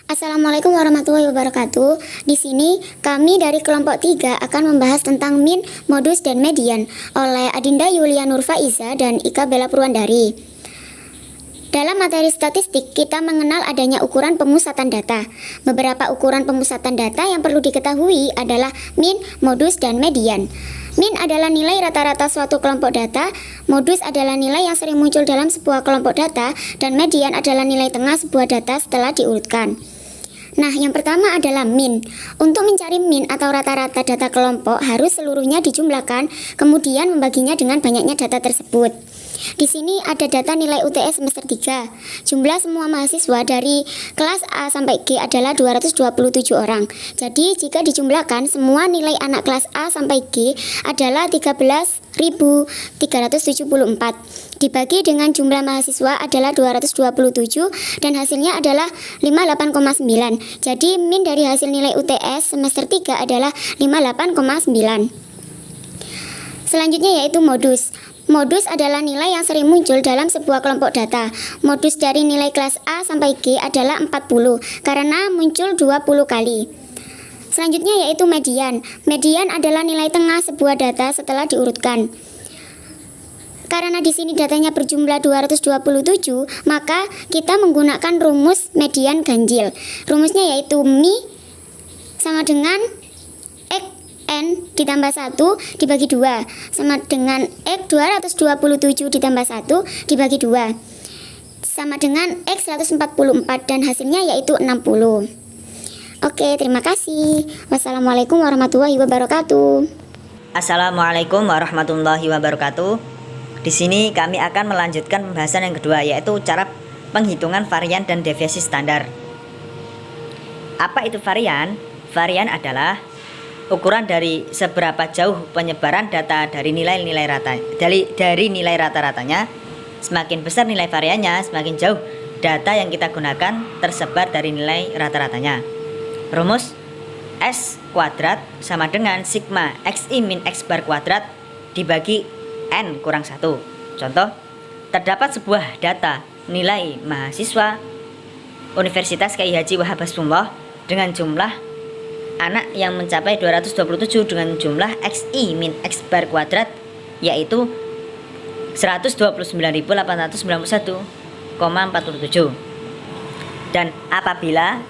Assalamualaikum warahmatullahi wabarakatuh. Di sini kami dari kelompok 3 akan membahas tentang min, modus, dan median oleh Adinda Yulia Nurfaiza dan Ika Bella Purwandari. Dalam materi statistik, kita mengenal adanya ukuran pemusatan data. Beberapa ukuran pemusatan data yang perlu diketahui adalah min, modus, dan median. Min adalah nilai rata-rata suatu kelompok data, modus adalah nilai yang sering muncul dalam sebuah kelompok data, dan median adalah nilai tengah sebuah data setelah diurutkan. Nah, yang pertama adalah min. Untuk mencari min atau rata-rata data kelompok harus seluruhnya dijumlahkan, kemudian membaginya dengan banyaknya data tersebut. Di sini ada data nilai UTS semester 3. Jumlah semua mahasiswa dari kelas A sampai G adalah 227 orang. Jadi, jika dijumlahkan, semua nilai anak kelas A sampai G adalah 13.374. Dibagi dengan jumlah mahasiswa adalah 227 dan hasilnya adalah 58,9. Jadi, min dari hasil nilai UTS semester 3 adalah 58,9. Selanjutnya yaitu modus. Modus adalah nilai yang sering muncul dalam sebuah kelompok data. Modus dari nilai kelas A sampai G adalah 40 karena muncul 20 kali. Selanjutnya yaitu median. Median adalah nilai tengah sebuah data setelah diurutkan. Karena di sini datanya berjumlah 227, maka kita menggunakan rumus median ganjil. Rumusnya yaitu mi sama dengan N ditambah 1 dibagi 2 sama dengan X 227 ditambah 1 dibagi 2 sama dengan X 144 dan hasilnya yaitu 60. Oke, terima kasih. Wassalamualaikum warahmatullahi wabarakatuh. Assalamualaikum warahmatullahi wabarakatuh. Di sini kami akan melanjutkan pembahasan yang kedua, yaitu cara penghitungan varian dan deviasi standar. Apa itu varian? Varian adalah ukuran dari seberapa jauh penyebaran data dari nilai-nilai rata-ratanya. Semakin besar nilai variannya, semakin jauh data yang kita gunakan tersebar dari nilai rata-ratanya. Rumus S kuadrat sama dengan sigma XI min X bar kuadrat dibagi N kurang 1. Contoh, terdapat sebuah data nilai mahasiswa Universitas Kyai Haji Wahab Hasbullah dengan jumlah anak yang mencapai 227 dengan jumlah XI min X bar kuadrat yaitu 129.891,47. Dan apabila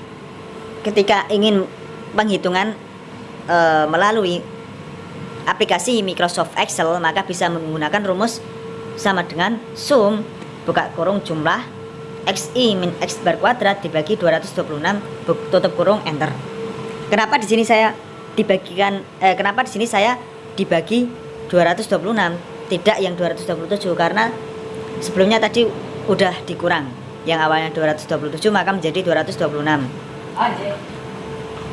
ketika ingin penghitungan melalui aplikasi Microsoft Excel, maka bisa menggunakan rumus sama dengan sum buka kurung jumlah XI min X bar kuadrat dibagi 226 tutup kurung enter. Kenapa di sini saya dibagi 226, tidak yang 227? Karena sebelumnya tadi udah dikurang. Yang awalnya 227 maka menjadi 226.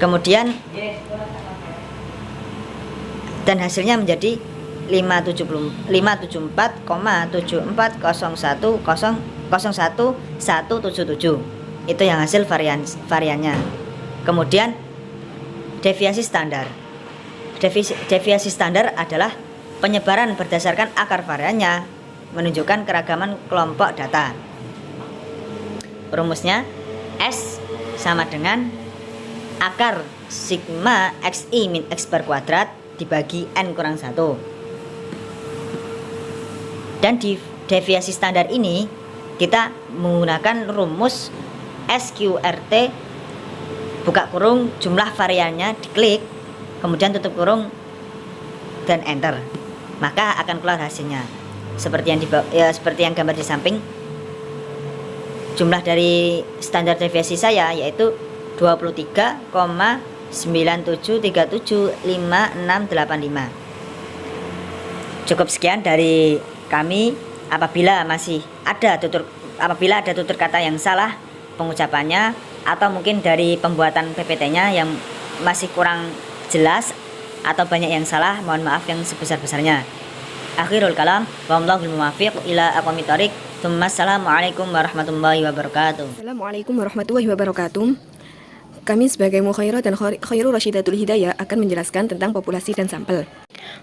Kemudian dan hasilnya menjadi 574,74010177. Itu yang hasil variannya. Kemudian deviasi standar. Deviasi standar adalah penyebaran berdasarkan akar variannya, menunjukkan keragaman kelompok data. Rumusnya S sama dengan akar sigma XI min X bar kuadrat dibagi N kurang 1. Dan di deviasi standar ini kita menggunakan rumus SQRT buka kurung jumlah variannya diklik, kemudian tutup kurung dan enter, maka akan keluar hasilnya seperti yang gambar di samping. Jumlah dari standar deviasi saya yaitu 23,97375685. Cukup sekian dari kami. Apabila ada tutur kata yang salah pengucapannya, atau mungkin dari pembuatan PPT-nya yang masih kurang jelas atau banyak yang salah, mohon maaf yang sebesar-besarnya. Akhirul kalam, wallahul muwaffiq ila aqwamit thoriq. Assalamualaikum warahmatullahi wabarakatuh. Assalamualaikum warahmatullahi wabarakatuh. Kami sebagai Mukhairah dan Khairul Rasyidatul Hidayah akan menjelaskan tentang populasi dan sampel.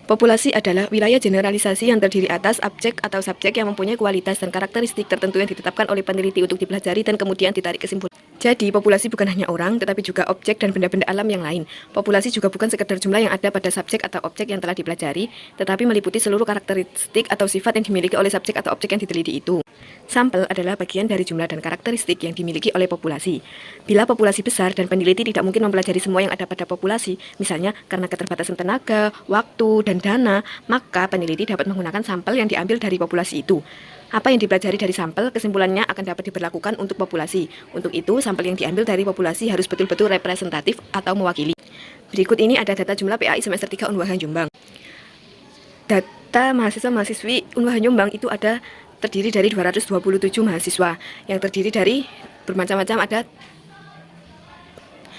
Populasi adalah wilayah generalisasi yang terdiri atas objek atau subjek yang mempunyai kualitas dan karakteristik tertentu yang ditetapkan oleh peneliti untuk dipelajari dan kemudian ditarik kesimpulan. Jadi, populasi bukan hanya orang, tetapi juga objek dan benda-benda alam yang lain. Populasi juga bukan sekedar jumlah yang ada pada subjek atau objek yang telah dipelajari, tetapi meliputi seluruh karakteristik atau sifat yang dimiliki oleh subjek atau objek yang diteliti itu. Sampel adalah bagian dari jumlah dan karakteristik yang dimiliki oleh populasi. Bila populasi besar dan peneliti tidak mungkin mempelajari semua yang ada pada populasi, misalnya karena keterbatasan tenaga, waktu, dan dana, maka peneliti dapat menggunakan sampel yang diambil dari populasi itu. Apa yang dipelajari dari sampel, kesimpulannya akan dapat diberlakukan untuk populasi. Untuk itu, sampel yang diambil dari populasi harus betul-betul representatif atau mewakili. Berikut ini ada data jumlah PAI semester 3 Unwahan Jombang. Data mahasiswa-mahasiswi Unwahan Jombang itu terdiri dari 227 mahasiswa, yang terdiri dari bermacam-macam ada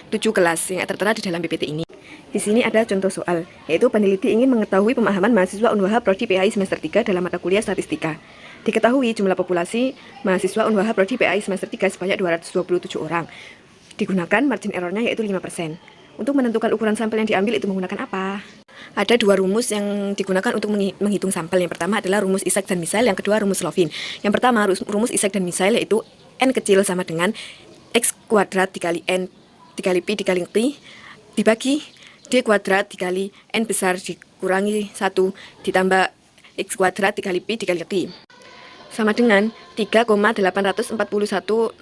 7 kelas yang tertera di dalam PPT ini. Di sini ada contoh soal, yaitu peneliti ingin mengetahui pemahaman mahasiswa Unwaha Prodi PAI semester 3 dalam mata kuliah statistika. Diketahui jumlah populasi mahasiswa Unwaha Prodi PAI semester 3 sebanyak 227 orang. Digunakan margin errornya yaitu 5%. Untuk menentukan ukuran sampel yang diambil itu menggunakan apa? Ada dua rumus yang digunakan untuk menghitung sampel. Yang pertama adalah rumus Isaac dan Misail, yang kedua rumus Lovin. Yang pertama rumus Isaac dan Misail yaitu N kecil sama dengan X kuadrat dikali N dikali Pi dikali T dibagi D kuadrat dikali N besar dikurangi 1 ditambah X kuadrat dikali Pi dikali T sama dengan 3,841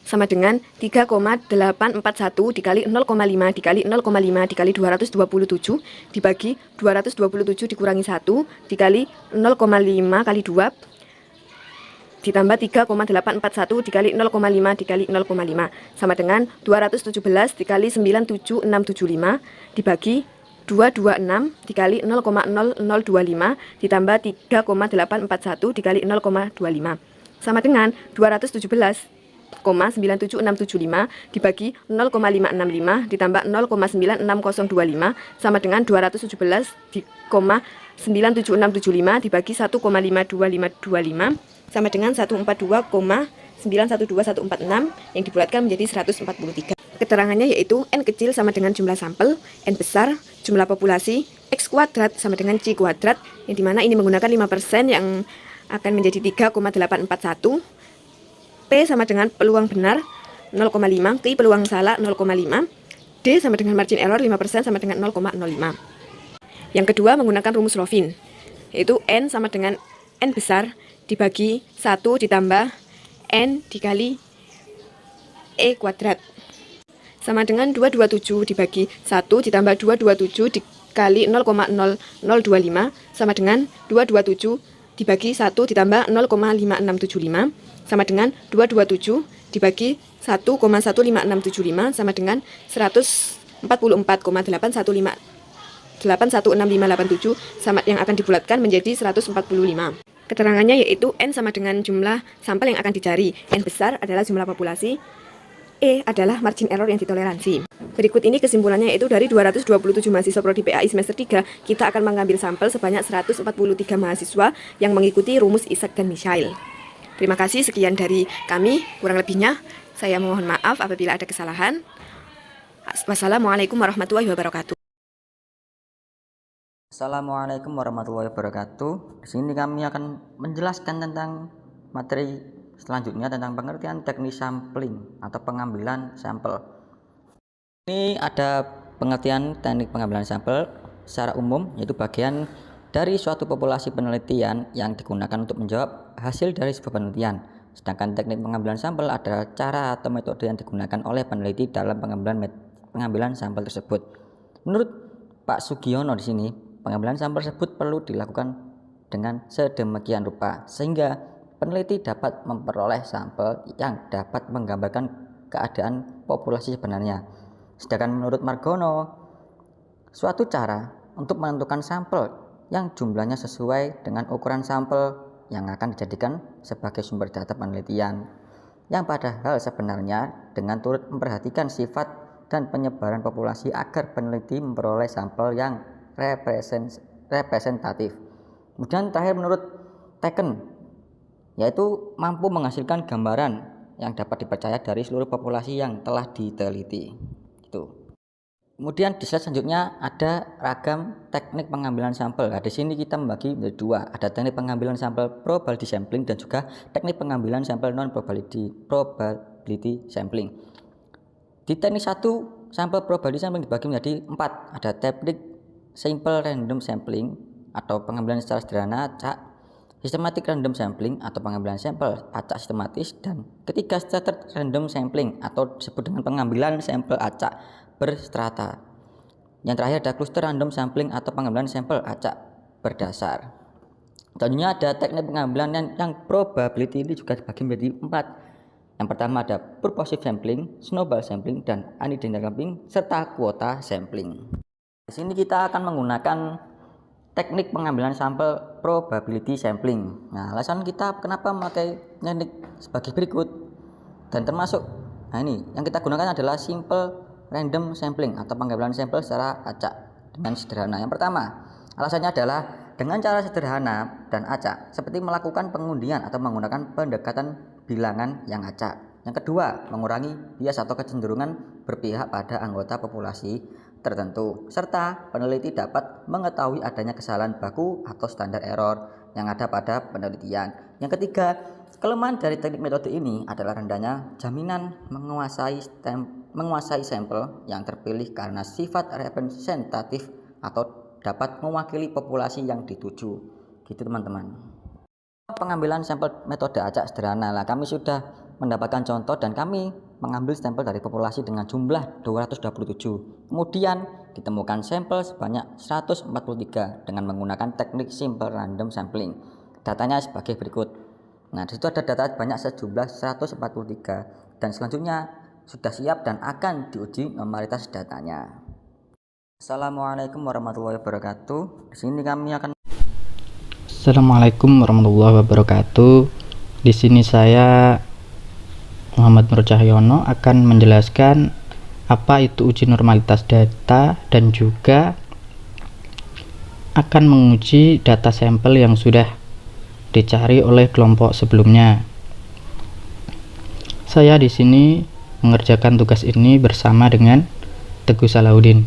sama dengan 3,841 dikali 0,5 dikali 0,5 dikali 227 dibagi 227 dikurangi 1 dikali 0,5 kali 2 ditambah 3,841 dikali 0,5 dikali 0,5 sama dengan 217 dikali 97675 dibagi 226 dikali 0,0025 ditambah 3,841 dikali 0,25 sama dengan 217,97675 dibagi 0,565 ditambah 0,96025 sama dengan 217,97675 dibagi 1,52525 sama dengan 142,912146 yang dibulatkan menjadi 143. Keterangannya yaitu N kecil sama dengan jumlah sampel, N besar jumlah populasi, X kuadrat sama dengan C kuadrat, yang dimana ini menggunakan 5% yang akan menjadi 3,841, P sama dengan peluang benar 0,5, Q peluang salah 0,5, D sama dengan margin error 5% sama dengan 0,05. Yang kedua menggunakan rumus Lovin, yaitu N sama dengan N besar dibagi 1 ditambah N dikali E kuadrat sama dengan 227 dibagi 1 ditambah 227 dikali 0,0025 sama dengan 227 dibagi 1 ditambah 0,5675 sama dengan 227 dibagi 1,15675 sama dengan 144,86587 sama yang akan dibulatkan menjadi 145. Keterangannya yaitu N sama dengan jumlah sampel yang akan dicari. N besar adalah jumlah populasi, E adalah margin error yang ditoleransi. Berikut ini kesimpulannya yaitu dari 227 mahasiswa Prodi PAI semester 3, kita akan mengambil sampel sebanyak 143 mahasiswa yang mengikuti rumus Isaac dan Misail. Terima kasih, sekian dari kami. Kurang lebihnya, saya mohon maaf apabila ada kesalahan. Wassalamualaikum warahmatullahi wabarakatuh. Assalamualaikum warahmatullahi wabarakatuh. Di sini kami akan menjelaskan tentang materi selanjutnya tentang pengertian teknis sampling atau pengambilan sampel. Ini ada pengertian teknik pengambilan sampel secara umum, yaitu bagian dari suatu populasi penelitian yang digunakan untuk menjawab hasil dari sebuah penelitian. Sedangkan teknik pengambilan sampel adalah cara atau metode yang digunakan oleh peneliti dalam pengambilan sampel tersebut. Menurut Pak Sugiono di sini, pengambilan sampel tersebut perlu dilakukan dengan sedemikian rupa sehingga peneliti dapat memperoleh sampel yang dapat menggambarkan keadaan populasi sebenarnya. Sedangkan menurut Margono, suatu cara untuk menentukan sampel yang jumlahnya sesuai dengan ukuran sampel yang akan dijadikan sebagai sumber data penelitian, yang padahal sebenarnya dengan turut memperhatikan sifat dan penyebaran populasi agar peneliti memperoleh sampel yang representatif. Kemudian terakhir menurut Teken, yaitu mampu menghasilkan gambaran yang dapat dipercaya dari seluruh populasi yang telah diteliti. Itu. Kemudian di slide selanjutnya ada ragam teknik pengambilan sampel. Nah, di sini kita membagi menjadi dua. Ada teknik pengambilan sampel probability sampling dan juga teknik pengambilan sampel non probability sampling. Di teknik 1, sampel probability sampling dibagi menjadi 4. Ada teknik simple random sampling atau pengambilan secara sederhana acak, systematic random sampling atau pengambilan sampel acak sistematis, dan ketiga staggered random sampling atau disebut dengan pengambilan sampel acak berstrata. Yang terakhir ada cluster random sampling atau pengambilan sampel acak berdasar. Selanjutnya ada teknik pengambilan yang probability ini juga dibagi menjadi 4. Yang pertama ada purposive sampling, snowball sampling, dan unidentified sampling serta kuota sampling. Di sini kita akan menggunakan teknik pengambilan sampel probability sampling. Nah, alasan kita kenapa memakai teknik sebagai berikut dan termasuk, nah ini yang kita gunakan adalah simple random sampling atau pengambilan sampel secara acak dengan sederhana. Yang pertama, alasannya adalah dengan cara sederhana dan acak, seperti melakukan pengundian atau menggunakan pendekatan bilangan yang acak. Yang kedua, mengurangi bias atau kecenderungan berpihak pada anggota populasi tertentu, serta peneliti dapat mengetahui adanya kesalahan baku atau standar error yang ada pada penelitian. Yang ketiga, kelemahan dari teknik metode ini adalah rendahnya jaminan menguasai sampel yang terpilih karena sifat representatif atau dapat mewakili populasi yang dituju. Gitu teman-teman. Pengambilan sampel metode acak sederhana. Lah, kami sudah mendapatkan contoh dan kami mengambil sampel dari populasi dengan jumlah 227. Kemudian ditemukan sampel sebanyak 143 dengan menggunakan teknik simple random sampling. Datanya sebagai berikut. Nah, disitu ada data banyak sejumlah 143 dan selanjutnya sudah siap dan akan diuji normalitas datanya. Assalamualaikum warahmatullahi wabarakatuh. Di sini kami akan Assalamualaikum warahmatullahi wabarakatuh. Di sini saya Muhammad Nur Cahyono akan menjelaskan apa itu uji normalitas data dan juga akan menguji data sampel yang sudah dicari oleh kelompok sebelumnya. Saya di sini mengerjakan tugas ini bersama dengan Teguh Salahuddin.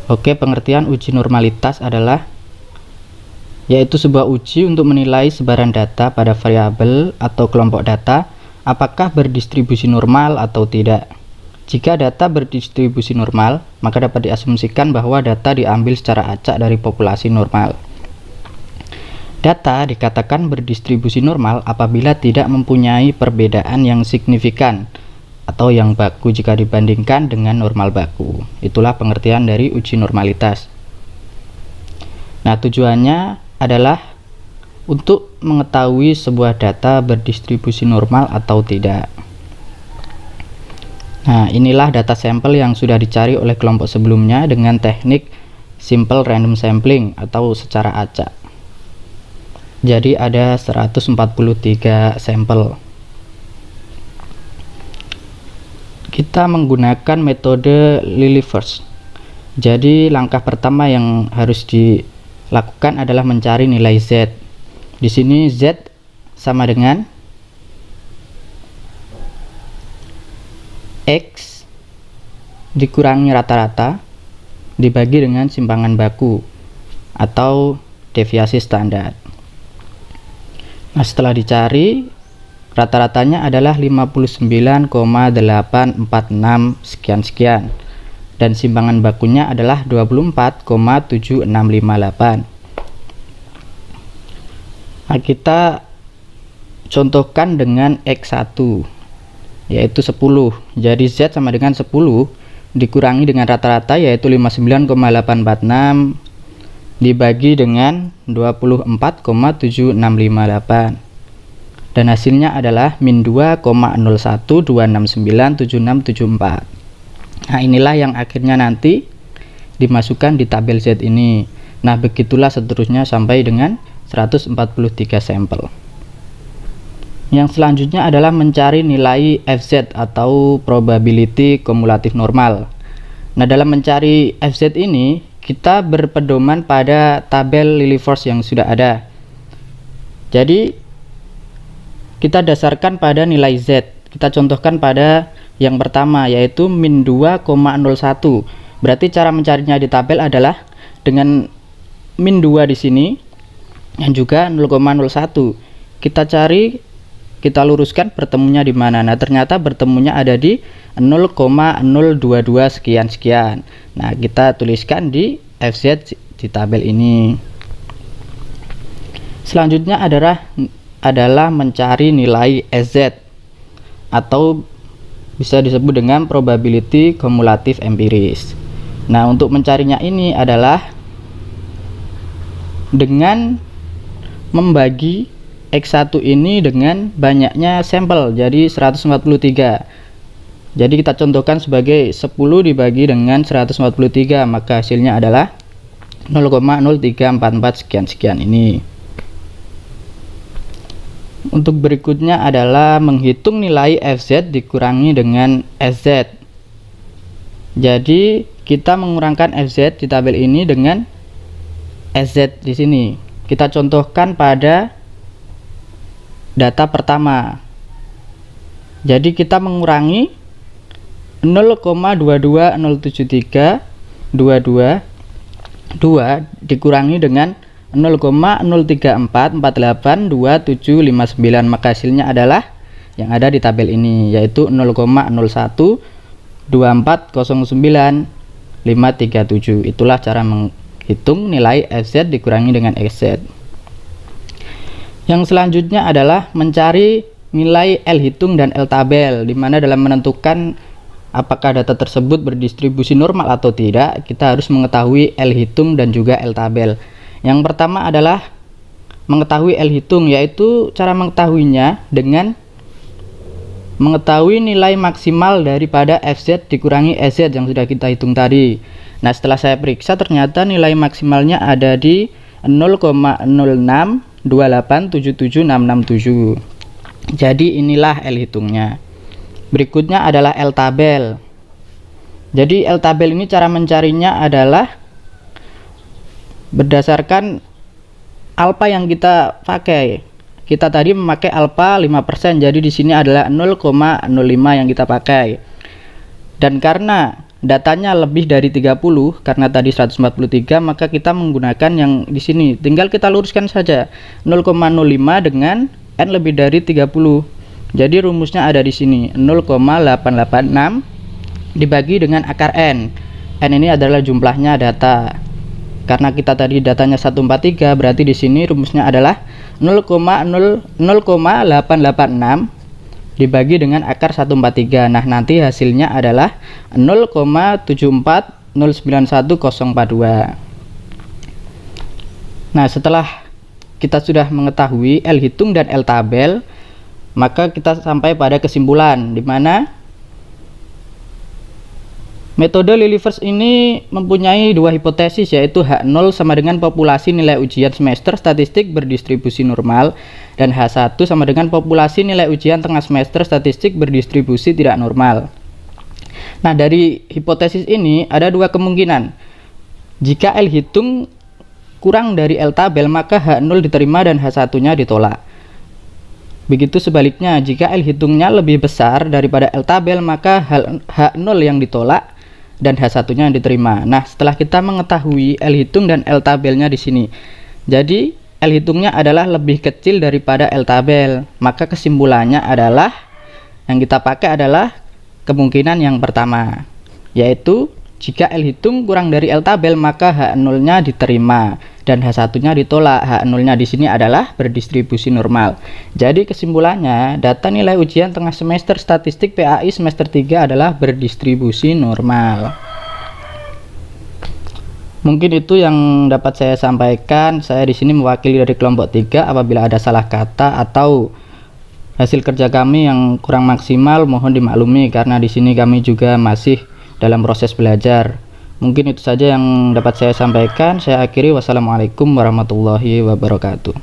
Oke, pengertian uji normalitas adalah yaitu sebuah uji untuk menilai sebaran data pada variabel atau kelompok data apakah berdistribusi normal atau tidak. Jika data berdistribusi normal, maka dapat diasumsikan bahwa data diambil secara acak dari populasi normal. Data dikatakan berdistribusi normal apabila tidak mempunyai perbedaan yang signifikan atau yang baku jika dibandingkan dengan normal baku. Itulah pengertian dari uji normalitas. Nah, tujuannya adalah untuk mengetahui sebuah data berdistribusi normal atau tidak. Nah, inilah data sampel yang sudah dicari oleh kelompok sebelumnya dengan teknik simple random sampling atau secara acak. Jadi ada 143 sampel. Kita menggunakan metode Lilliefors. Jadi langkah pertama yang harus dilakukan adalah mencari nilai Z. Di sini Z sama dengan X dikurangi rata-rata dibagi dengan simpangan baku atau deviasi standar. Nah, setelah dicari, rata-ratanya adalah 59,846 sekian-sekian dan simpangan bakunya adalah 24,7658. Nah, kita contohkan dengan X1 yaitu 10. Jadi Z sama dengan 10 dikurangi dengan rata-rata yaitu 59,846 dibagi dengan 24,7658 dan hasilnya adalah min 2,012697674. Nah, inilah yang akhirnya nanti dimasukkan di tabel Z ini. Nah, begitulah seterusnya sampai dengan 143 sampel. Yang selanjutnya adalah mencari nilai FZ atau probability kumulatif normal. Nah, dalam mencari FZ ini kita berpedoman pada tabel Lilliefors yang sudah ada. Jadi kita dasarkan pada nilai Z. Kita contohkan pada yang pertama, yaitu min 2,01. Berarti cara mencarinya di tabel adalah dengan min 2 di sini dan juga 0,01. Kita cari, kita luruskan bertemunya di mana. Nah, ternyata bertemunya ada di 0,022 sekian. Nah, kita tuliskan di FZ di tabel ini. Selanjutnya adalah mencari nilai SZ atau bisa disebut dengan probability kumulatif empiris. Nah, untuk mencarinya ini adalah dengan membagi X1 ini dengan banyaknya sampel, jadi 143. Jadi kita contohkan sebagai 10 dibagi dengan 143, maka hasilnya adalah 0,0344 sekian ini. Untuk berikutnya adalah menghitung nilai FZ dikurangi dengan SZ. Jadi kita mengurangkan FZ di tabel ini dengan SZ di sini. Kita contohkan pada data pertama. Jadi kita mengurangi 0,22073 dikurangi dengan 0,034482759, maka hasilnya adalah yang ada di tabel ini, yaitu 0,012409,537. Itulah cara menghitung nilai FZ dikurangi dengan XZ. Yang selanjutnya adalah mencari nilai L hitung dan L tabel, di mana dalam menentukan apakah data tersebut berdistribusi normal atau tidak, kita harus mengetahui L hitung dan juga L tabel. Yang pertama adalah mengetahui L hitung, yaitu cara mengetahuinya dengan mengetahui nilai maksimal daripada FZ dikurangi SZ yang sudah kita hitung tadi. Nah, setelah saya periksa ternyata nilai maksimalnya ada di 0,062877667. Jadi inilah L hitungnya. Berikutnya adalah L tabel. Jadi L tabel ini cara mencarinya adalah berdasarkan alfa yang kita pakai. Kita tadi memakai alfa 5%, jadi di sini adalah 0,05 yang kita pakai. Dan karena datanya lebih dari 30, karena tadi 143, maka kita menggunakan yang di sini. Tinggal kita luruskan saja 0,05 dengan n lebih dari 30. Jadi rumusnya ada di sini 0,886 dibagi dengan akar n. N ini adalah jumlahnya data. Karena kita tadi datanya 143, berarti di sini rumusnya adalah 0,886 dibagi dengan akar 143. Nah, nanti hasilnya adalah 0,74091,042. Nah, setelah kita sudah mengetahui L hitung dan L tabel, maka kita sampai pada kesimpulan, di mana metode Lilliefors ini mempunyai dua hipotesis, yaitu H0 sama dengan populasi nilai ujian semester statistik berdistribusi normal, dan H1 sama dengan populasi nilai ujian tengah semester statistik berdistribusi tidak normal. Nah, dari hipotesis ini ada dua kemungkinan. Jika L hitung kurang dari L tabel, maka H0 diterima dan H1-nya ditolak. Begitu sebaliknya, jika L hitungnya lebih besar daripada L tabel, maka H0 yang ditolak dan H1-nya yang diterima. Nah, setelah kita mengetahui L hitung dan L tabelnya di sini, jadi L hitungnya adalah lebih kecil daripada L tabel, maka kesimpulannya adalah yang kita pakai adalah kemungkinan yang pertama, yaitu jika L hitung kurang dari L tabel, maka H0-nya diterima dan H1-nya ditolak. H0-nya di sini adalah berdistribusi normal. Jadi kesimpulannya, data nilai ujian tengah semester statistik PAI semester 3 adalah berdistribusi normal. Mungkin itu yang dapat saya sampaikan. Saya di sini mewakili dari kelompok 3. Apabila ada salah kata atau hasil kerja kami yang kurang maksimal, mohon dimaklumi karena di sini kami juga masih dalam proses belajar. Mungkin itu saja yang dapat saya sampaikan. Saya akhiri. Wassalamualaikum warahmatullahi wabarakatuh.